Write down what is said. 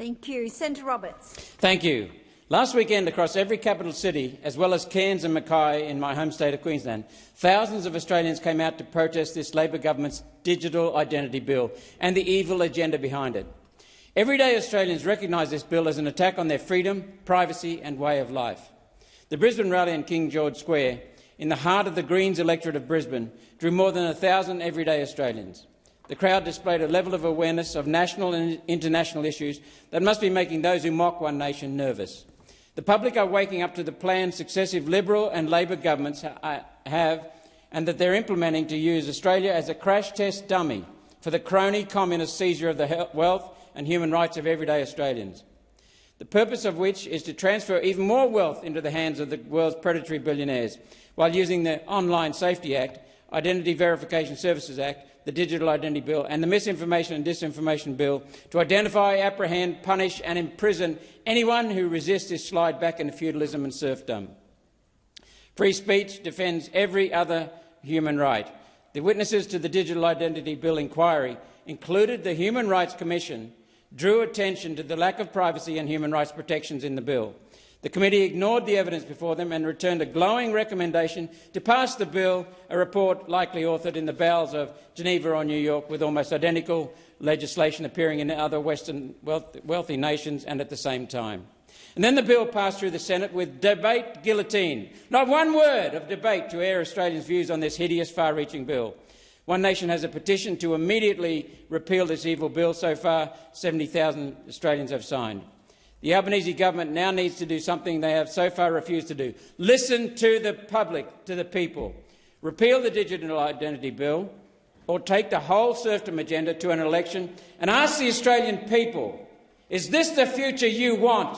Thank you. Senator Roberts. Thank you. Last weekend, across every capital city, as well as Cairns and Mackay in my home state of Queensland, thousands of Australians came out to protest this Labor government's Digital Identity Bill and the evil agenda behind it. Everyday Australians recognise this bill as an attack on their freedom, privacy and way of life. The Brisbane rally in King George Square, in the heart of the Greens electorate of Brisbane, drew more than 1,000 everyday Australians. The crowd displayed a level of awareness of national and international issues that must be making those who mock one nation nervous. The public are waking up to the plans successive Liberal and Labor governments have and that they're implementing to use Australia as a crash test dummy for the crony communist seizure of the wealth and human rights of everyday Australians, the purpose of which is to transfer even more wealth into the hands of the world's predatory billionaires, while using the Online Safety Act, Identity Verification Services Act, the Digital Identity Bill and the Misinformation and Disinformation Bill to identify, apprehend, punish and imprison anyone who resists this slide back into feudalism and serfdom. Free speech defends every other human right. The witnesses to the Digital Identity Bill inquiry included the Human Rights Commission, drew attention to the lack of privacy and human rights protections in the bill. The committee ignored the evidence before them and returned a glowing recommendation to pass the bill, a report likely authored in the bowels of Geneva or New York, with almost identical legislation appearing in other Western wealthy nations and at the same time. And then the bill passed through the Senate with debate guillotine. Not one word of debate to air Australians' views on this hideous, far-reaching bill. One Nation has a petition to immediately repeal this evil bill. So far, 70,000 Australians have signed. The Albanese government now needs to do something they have so far refused to do. Listen to the public, to the people. Repeal the Digital Identity Bill or take the whole serfdom agenda to an election and ask the Australian people, is this the future you want?